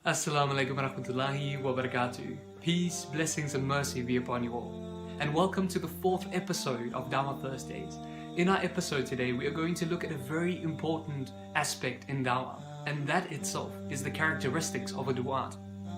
Assalamu alaikum wa rahmatullahi wa barakatuh. Peace, blessings and mercy be upon you all. And welcome to the 4th episode of Dawah Thursdays. In our episode today, we are going to look at a very important aspect in Dawah, and that itself is the characteristics of a Du'at.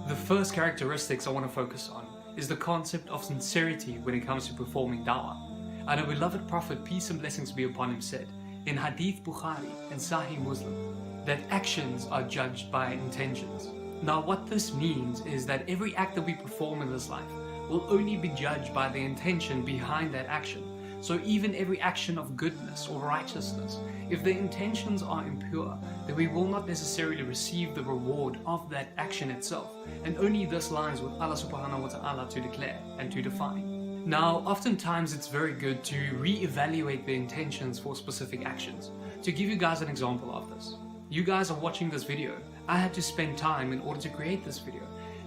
The first characteristics I want to focus on is the concept of sincerity when it comes to performing Dawah. Our beloved Prophet, peace and blessings be upon him, said in Hadith Bukhari and Sahih Muslim that actions are judged by intentions. Now what this means is that every act that we perform in this life will only be judged by the intention behind that action. So even every action of goodness or righteousness, if the intentions are impure, then we will not necessarily receive the reward of that action itself. And only this lies with Allah subhanahu wa ta'ala to declare and to define. Now, oftentimes it's very good to re-evaluate the intentions for specific actions. To give you guys an example of this, you guys are watching this video. I had to spend time in order to create this video.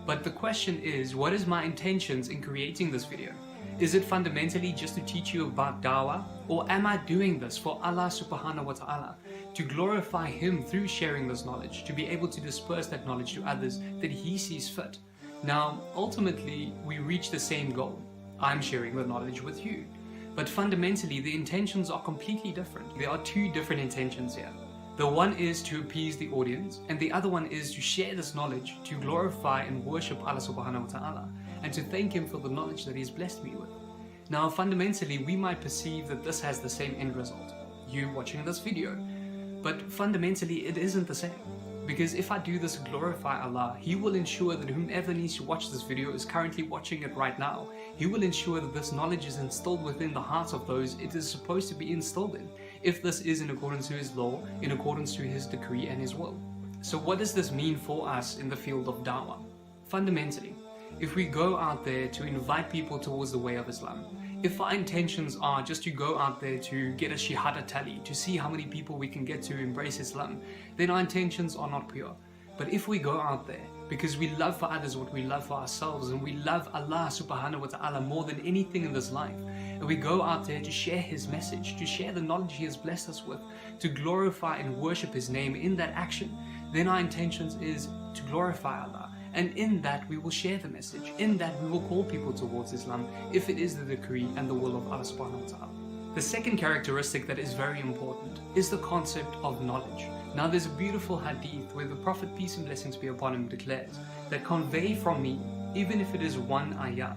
But the question is, what is my intentions in creating this video? Is it fundamentally just to teach you about Dawah? Or am I doing this for Allah subhanahu wa ta'ala, to glorify Him through sharing this knowledge, to be able to disperse that knowledge to others that He sees fit? Now, ultimately, we reach the same goal. I'm sharing the knowledge with you. But fundamentally, the intentions are completely different. There are two different intentions here. The one is to appease the audience, and the other one is to share this knowledge, to glorify and worship Allah subhanahu wa ta'ala, and to thank Him for the knowledge that He has blessed me with. Now fundamentally, we might perceive that this has the same end result, you watching this video, but fundamentally it isn't the same. Because if I do this to glorify Allah, He will ensure that whomever needs to watch this video is currently watching it right now. He will ensure that this knowledge is instilled within the hearts of those it is supposed to be instilled in, if this is in accordance to His law, in accordance to His decree and His will. So what does this mean for us in the field of Dawah? Fundamentally, if we go out there to invite people towards the way of Islam, if our intentions are just to go out there to get a shahada tally, to see how many people we can get to embrace Islam, then our intentions are not pure. But if we go out there because we love for others what we love for ourselves, and we love Allah subhanahu wa ta'ala more than anything in this life, and we go out there to share His message, to share the knowledge He has blessed us with, to glorify and worship His name in that action, then our intentions is to glorify Allah. And in that we will share the message, in that we will call people towards Islam, if it is the decree and the will of Allah subhanahu wa ta'ala. The second characteristic that is very important is the concept of knowledge. Now there's a beautiful hadith where the Prophet, peace and blessings be upon him, declares that convey from me, even if it is one ayah.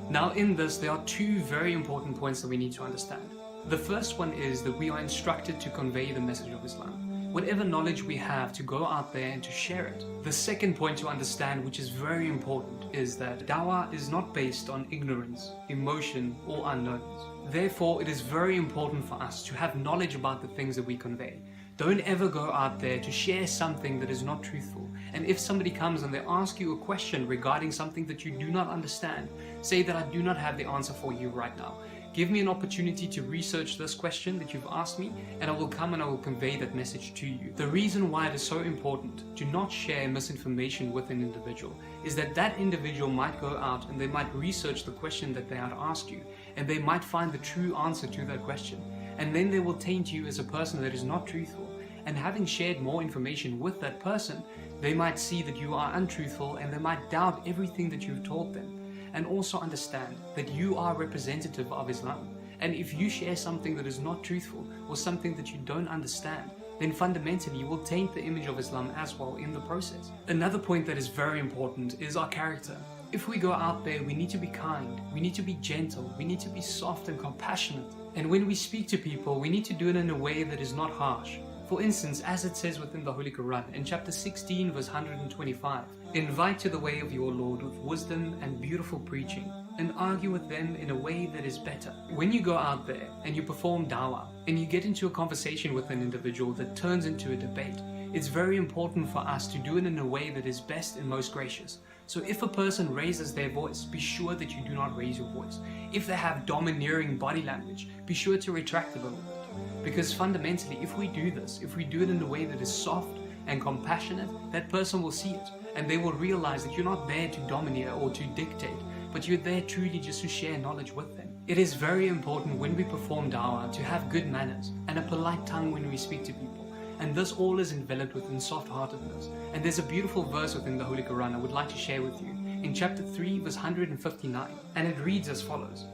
Now in this there are two very important points that we need to understand. The first one is that we are instructed to convey the message of Islam. Whatever knowledge we have, to go out there and to share it. The second point to understand, which is very important, is that Dawah is not based on ignorance, emotion or unknowns. Therefore, it is very important for us to have knowledge about the things that we convey. Don't ever go out there to share something that is not truthful. And if somebody comes and they ask you a question regarding something that you do not understand, say that I do not have the answer for you right now. Give me an opportunity to research this question that you've asked me, and I will come and I will convey that message to you. The reason why it is so important to not share misinformation with an individual is that that individual might go out and they might research the question that they had asked you, and they might find the true answer to that question. And then they will taint you as a person that is not truthful. And having shared more information with that person, they might see that you are untruthful, and they might doubt everything that you've taught them. And also understand that you are representative of Islam. And if you share something that is not truthful or something that you don't understand, then fundamentally you will taint the image of Islam as well in the process. Another point that is very important is our character. If we go out there, we need to be kind, we need to be gentle, we need to be soft and compassionate. And when we speak to people, we need to do it in a way that is not harsh. For instance, as it says within the Holy Quran, in chapter 16 verse 125, invite to the way of your Lord with wisdom and beautiful preaching, and argue with them in a way that is better. When you go out there and you perform Dawah, and you get into a conversation with an individual that turns into a debate, it's very important for us to do it in a way that is best and most gracious. So if a person raises their voice, be sure that you do not raise your voice. If they have domineering body language, be sure to retract a little bit. Because fundamentally, if we do this, if we do it in a way that is soft and compassionate, that person will see it, and they will realize that you're not there to domineer or to dictate, but you're there truly just to share knowledge with them. It is very important when we perform Dawah to have good manners and a polite tongue when we speak to people. And this all is enveloped within soft-heartedness. And there's a beautiful verse within the Holy Quran I would like to share with you in chapter 3 verse 159, and it reads as follows: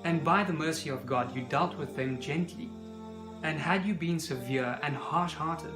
"And by the mercy of God you dealt with them gently, and had you been severe and harsh-hearted,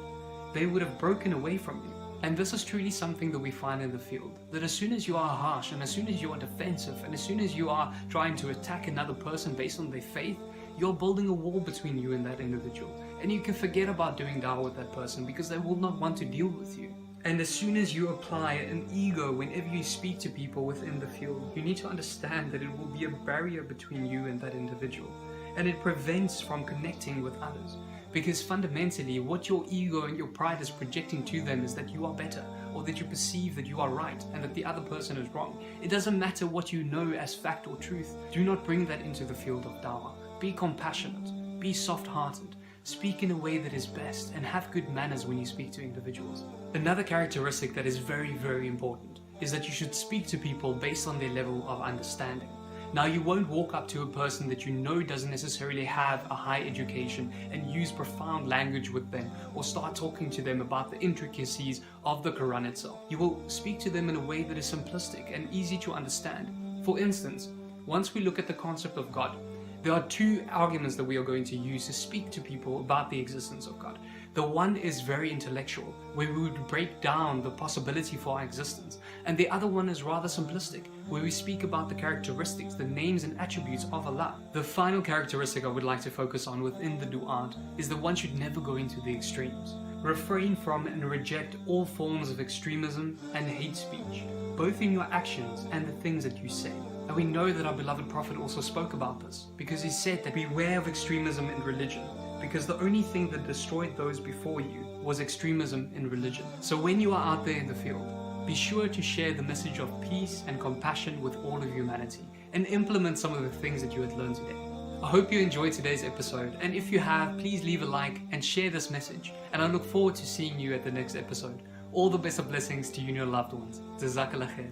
they would have broken away from you." And this is truly something that we find in the field, that as soon as you are harsh and as soon as you are defensive and as soon as you are trying to attack another person based on their faith, you're building a wall between you and that individual, and you can forget about doing da'wah with that person because they will not want to deal with you. And as soon as you apply an ego whenever you speak to people within the field, you need to understand that it will be a barrier between you and that individual, and it prevents from connecting with others. Because fundamentally, what your ego and your pride is projecting to them is that you are better, or that you perceive that you are right and that the other person is wrong. It doesn't matter what you know as fact or truth. Do not bring that into the field of da'wah. Be compassionate, be soft-hearted, speak in a way that is best, and have good manners when you speak to individuals. Another characteristic that is very, very important is that you should speak to people based on their level of understanding. Now, you won't walk up to a person that you know doesn't necessarily have a high education and use profound language with them, or start talking to them about the intricacies of the Quran itself. You will speak to them in a way that is simplistic and easy to understand. For instance, once we look at the concept of God, there are two arguments that we are going to use to speak to people about the existence of God. The one is very intellectual, where we would break down the possibility for our existence, and the other one is rather simplistic, where we speak about the characteristics, the names and attributes of Allah. The final characteristic I would like to focus on within the Du'aat is that one should never go into the extremes. Refrain from and reject all forms of extremism and hate speech, both in your actions and the things that you say. And we know that our beloved Prophet also spoke about this, because he said that beware of extremism in religion, because the only thing that destroyed those before you was extremism in religion. So when you are out there in the field, be sure to share the message of peace and compassion with all of humanity, and implement some of the things that you had learned today. I hope you enjoyed today's episode, and if you have, please leave a like and share this message, and I look forward to seeing you at the next episode. All the best of blessings to you and your loved ones. Jazakallah khair.